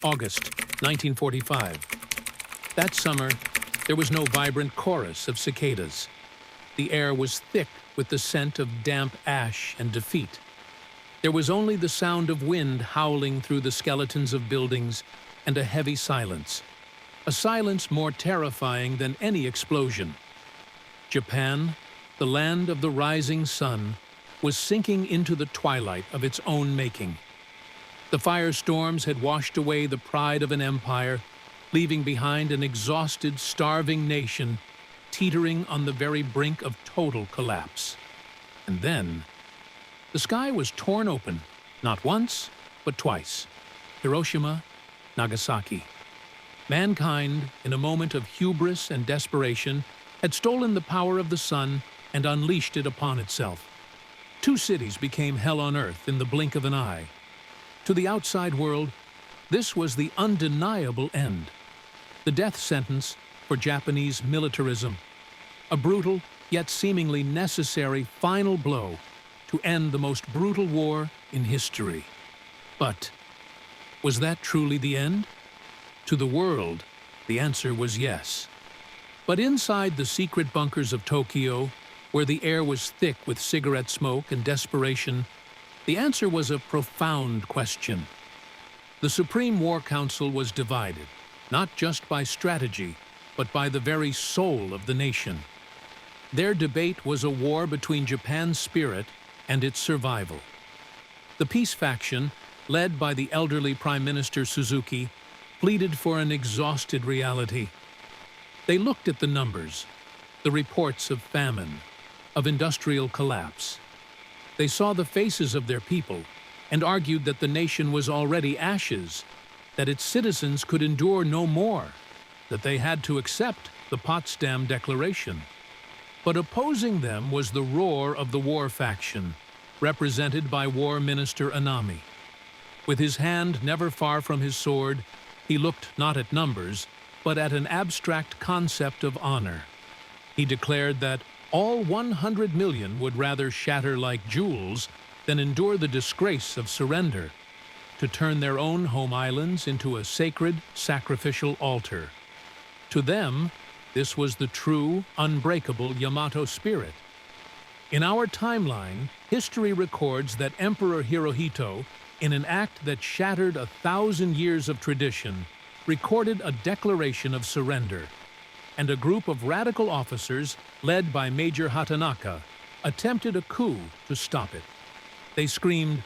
August 1945. That summer, there was no vibrant chorus of cicadas. The air was thick with the scent of damp ash and defeat. There was only the sound of wind howling through the skeletons of buildings and a heavy silence. A silence more terrifying than any explosion. Japan, the land of the rising sun, was sinking into the twilight of its own making. The firestorms had washed away the pride of an empire, leaving behind an exhausted, starving nation teetering on the very brink of total collapse. And then, the sky was torn open, not once, but twice. Hiroshima, Nagasaki. Mankind, in a moment of hubris and desperation, had stolen the power of the sun and unleashed it upon itself. Two cities became hell on earth in the blink of an eye. To the outside world, this was the undeniable end. The death sentence for Japanese militarism. A brutal, yet seemingly necessary final blow to end the most brutal war in history. But was that truly the end? To the world, the answer was yes. But inside the secret bunkers of Tokyo, where the air was thick with cigarette smoke and desperation, the answer was a profound question. The Supreme War Council was divided, not just by strategy, but by the very soul of the nation. Their debate was a war between Japan's spirit and its survival. The peace faction, led by the elderly Prime Minister Suzuki, pleaded for an exhausted reality. They looked at the numbers, the reports of famine, of industrial collapse. They saw the faces of their people and argued that the nation was already ashes, that its citizens could endure no more, that they had to accept the Potsdam Declaration. But opposing them was the roar of the war faction, represented by War Minister Anami. With his hand never far from his sword, he looked not at numbers, but at an abstract concept of honor. He declared that all 100 million would rather shatter like jewels than endure the disgrace of surrender, to turn their own home islands into a sacred, sacrificial altar. To them, this was the true, unbreakable Yamato spirit. In our timeline, history records that Emperor Hirohito, in an act that shattered 1,000 years of tradition, recorded a declaration of surrender, and a group of radical officers, led by Major Hatanaka, attempted a coup to stop it. They screamed,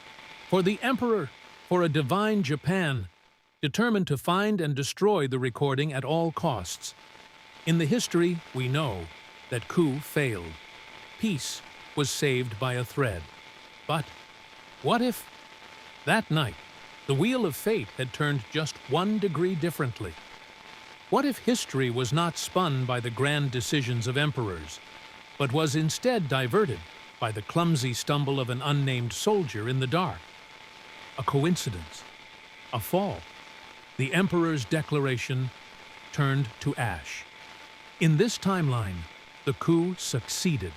"For the Emperor! For a divine Japan!" determined to find and destroy the recording at all costs. In the history, we know that coup failed. Peace was saved by a thread. But what if, that night, the wheel of fate had turned just 1 degree differently? What if history was not spun by the grand decisions of emperors, but was instead diverted by the clumsy stumble of an unnamed soldier in the dark? A coincidence, a fall. The emperor's declaration turned to ash. In this timeline, the coup succeeded.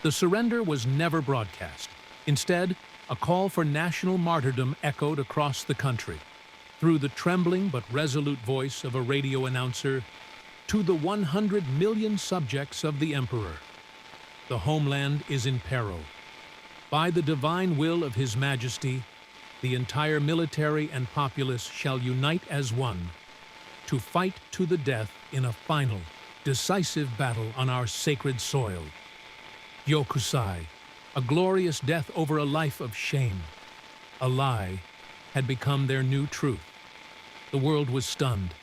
The surrender was never broadcast. Instead, a call for national martyrdom echoed across the country, through the trembling but resolute voice of a radio announcer, to the 100 million subjects of the emperor. The homeland is in peril. By the divine will of His Majesty, the entire military and populace shall unite as one, to fight to the death in a final, decisive battle on our sacred soil. Yokusai, a glorious death over a life of shame. A lie had become their new truth. The world was stunned.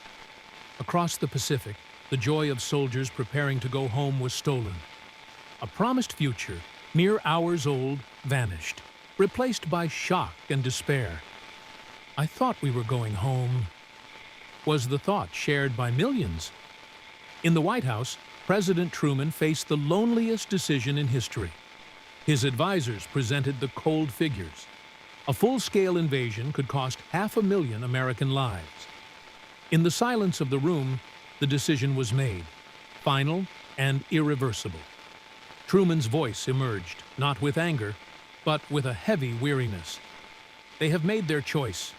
Across the Pacific, the joy of soldiers preparing to go home was stolen. A promised future, mere hours old, vanished, replaced by shock and despair. "I thought we were going home," was the thought shared by millions. In the White House, President Truman faced the loneliest decision in history. His advisors presented the cold figures. A full-scale invasion could cost 500,000 American lives. In the silence of the room, the decision was made, final and irreversible. Truman's voice emerged, not with anger, but with a heavy weariness. They have made their choice.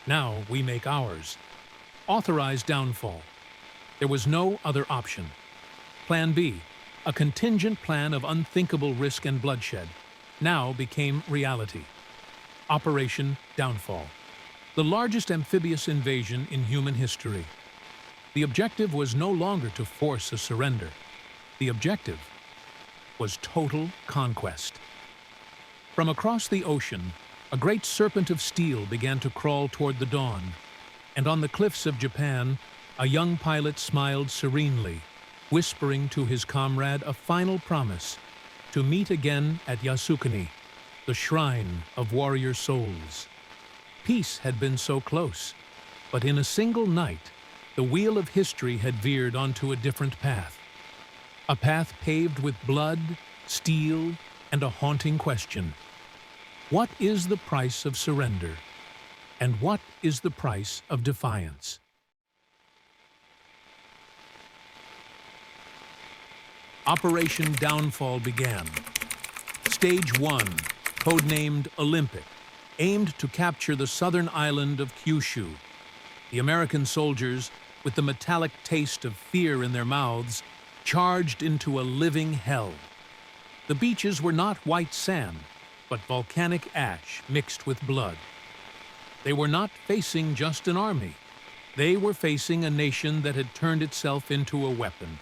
Now we make ours. Authorized downfall. There was no other option. Plan B, a contingent plan of unthinkable risk and bloodshed, now became reality. Operation Downfall. The largest amphibious invasion in human history. The objective was no longer to force a surrender. The objective was total conquest. From across the ocean, a great serpent of steel began to crawl toward the dawn, and on the cliffs of Japan, a young pilot smiled serenely, whispering to his comrade a final promise to meet again at Yasukuni, the shrine of warrior souls. Peace had been so close, but in a single night, the wheel of history had veered onto a different path. A path paved with blood, steel, and a haunting question. What is the price of surrender? And what is the price of defiance? Operation Downfall began. Stage 1, codenamed Olympic, aimed to capture the southern island of Kyushu. The American soldiers, with the metallic taste of fear in their mouths, charged into a living hell. The beaches were not white sand, but volcanic ash mixed with blood. They were not facing just an army. They were facing a nation that had turned itself into a weapon.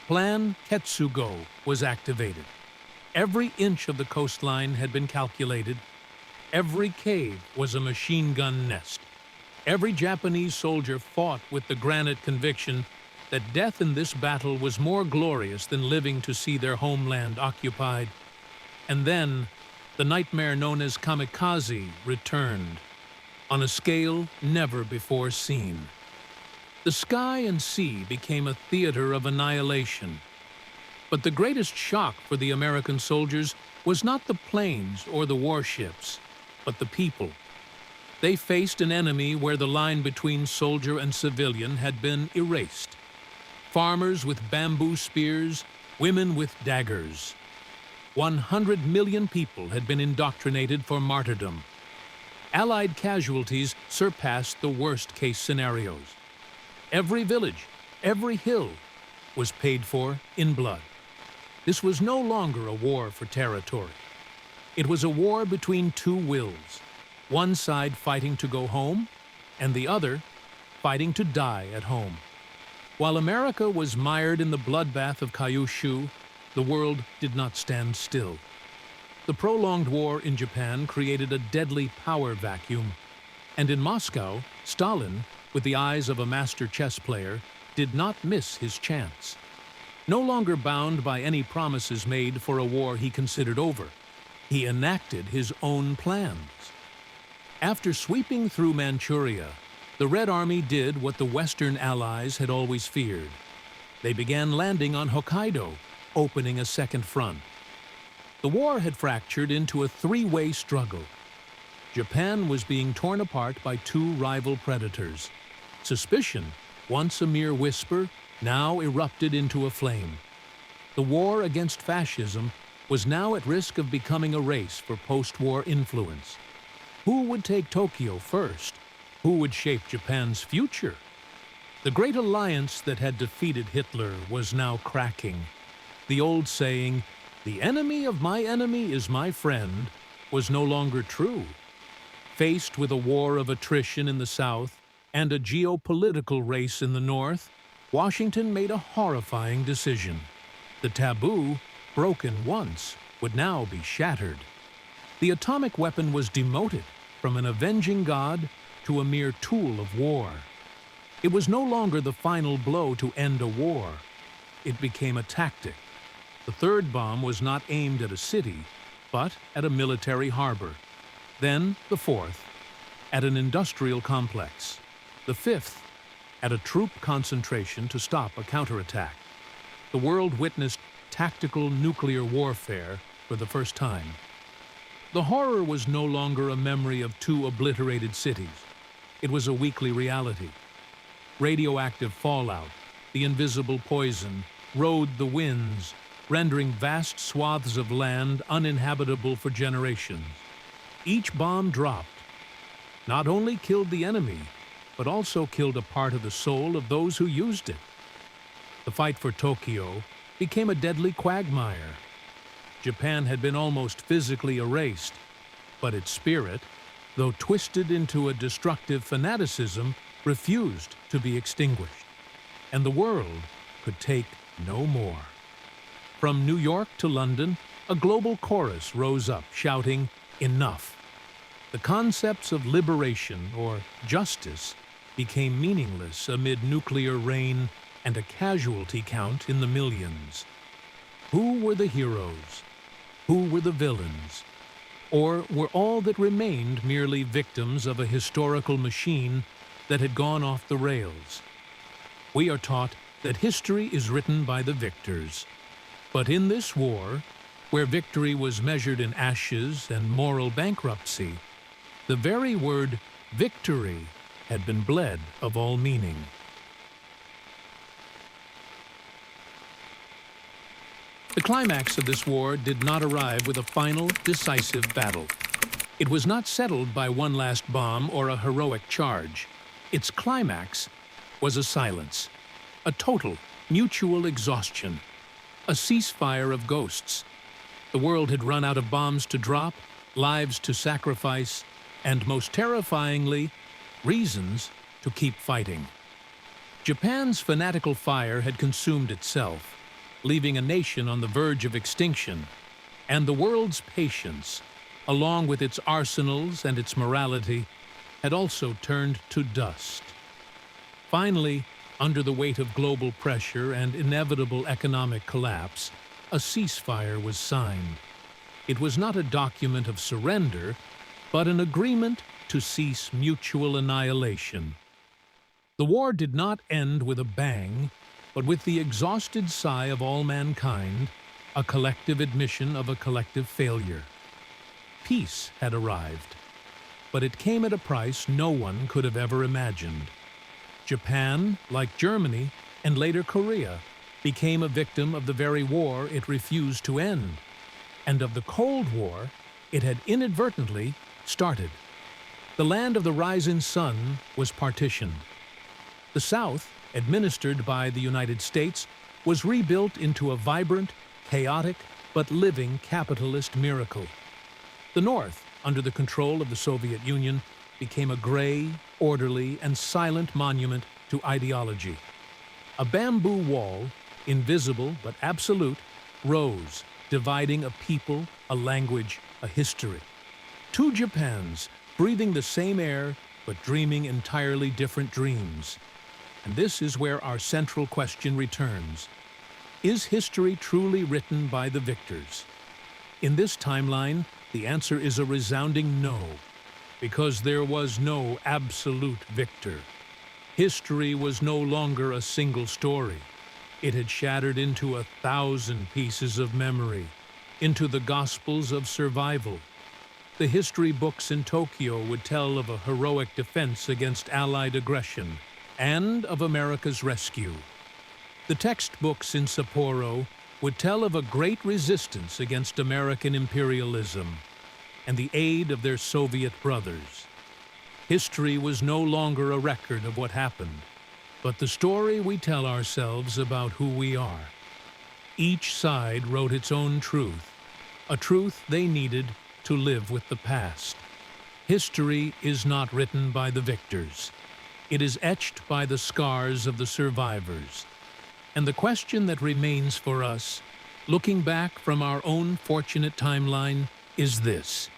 Plan Ketsugo was activated. Every inch of the coastline had been calculated. Every cave was a machine gun nest. Every Japanese soldier fought with the granite conviction that death in this battle was more glorious than living to see their homeland occupied. And then, the nightmare known as kamikaze returned, on a scale never before seen. The sky and sea became a theater of annihilation. But the greatest shock for the American soldiers was not the planes or the warships, but the people. They faced an enemy where the line between soldier and civilian had been erased. Farmers with bamboo spears, women with daggers. 100 million people had been indoctrinated for martyrdom. Allied casualties surpassed the worst-case scenarios. Every village, every hill, was paid for in blood. This was no longer a war for territory. It was a war between two wills, one side fighting to go home, and the other fighting to die at home. While America was mired in the bloodbath of Kyushu, the world did not stand still. The prolonged war in Japan created a deadly power vacuum, and in Moscow, Stalin, with the eyes of a master chess player, did not miss his chance. No longer bound by any promises made for a war he considered over, he enacted his own plans. After sweeping through Manchuria, the Red Army did what the Western Allies had always feared. They began landing on Hokkaido, opening a second front. The war had fractured into a three-way struggle. Japan was being torn apart by two rival predators. Suspicion, once a mere whisper, now erupted into a flame. The war against fascism was now at risk of becoming a race for post-war influence. Who would take Tokyo first? Who would shape Japan's future? The great alliance that had defeated Hitler was now cracking. The old saying, "The enemy of my enemy is my friend," was no longer true. Faced with a war of attrition in the South and a geopolitical race in the North, Washington made a horrifying decision. The taboo, broken once, would now be shattered. The atomic weapon was demoted from an avenging god to a mere tool of war. It was no longer the final blow to end a war. It became a tactic. The third bomb was not aimed at a city, but at a military harbor. Then the fourth, at an industrial complex. The fifth, at a troop concentration to stop a counterattack. The world witnessed tactical nuclear warfare for the first time. The horror was no longer a memory of two obliterated cities. It was a weekly reality. Radioactive fallout, the invisible poison, rode the winds, rendering vast swaths of land uninhabitable for generations. Each bomb dropped. not only killed the enemy, but also killed a part of the soul of those who used it. The fight for Tokyo became a deadly quagmire. Japan had been almost physically erased, but its spirit, though twisted into a destructive fanaticism, refused to be extinguished, and the world could take no more. From New York to London, a global chorus rose up, shouting, "Enough!" The concepts of liberation or justice became meaningless amid nuclear rain and a casualty count in the millions. Who were the heroes? Who were the villains? Or were all that remained merely victims of a historical machine that had gone off the rails? We are taught that history is written by the victors. But in this war, where victory was measured in ashes and moral bankruptcy, the very word victory had been bled of all meaning. The climax of this war did not arrive with a final, decisive battle. It was not settled by one last bomb or a heroic charge. Its climax was a silence, a total, mutual exhaustion, a ceasefire of ghosts. The world had run out of bombs to drop, lives to sacrifice, and most terrifyingly, reasons to keep fighting. Japan's fanatical fire had consumed itself, leaving a nation on the verge of extinction, and the world's patience, along with its arsenals and its morality, had also turned to dust. Finally, under the weight of global pressure and inevitable economic collapse, a ceasefire was signed. It was not a document of surrender, but an agreement to cease mutual annihilation. The war did not end with a bang, but with the exhausted sigh of all mankind, a collective admission of a collective failure. Peace had arrived, but it came at a price no one could have ever imagined. Japan, like Germany and later Korea, became a victim of the very war it refused to end, and of the Cold War it had inadvertently started. The land of the rising sun was partitioned. The South, administered by the United States, was rebuilt into a vibrant, chaotic, but living capitalist miracle. The North, under the control of the Soviet Union, became a gray, orderly, and silent monument to ideology. A bamboo wall, invisible but absolute, rose, dividing a people, a language, a history. Two Japans, breathing the same air, but dreaming entirely different dreams. And this is where our central question returns. Is history truly written by the victors? In this timeline, the answer is a resounding no, because there was no absolute victor. History was no longer a single story. It had shattered into 1,000 pieces of memory, into the gospels of survival. The history books in Tokyo would tell of a heroic defense against Allied aggression, and of America's rescue. The textbooks in Sapporo would tell of a great resistance against American imperialism and the aid of their Soviet brothers. History was no longer a record of what happened, but the story we tell ourselves about who we are. Each side wrote its own truth, a truth they needed to live with the past. History is not written by the victors. It is etched by the scars of the survivors. And the question that remains for us, looking back from our own fortunate timeline, is this: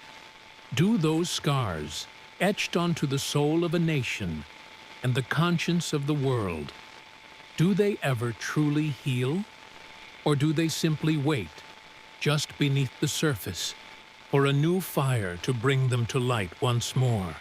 do those scars, etched onto the soul of a nation and the conscience of the world, do they ever truly heal? Or do they simply wait, just beneath the surface, for a new fire to bring them to light once more?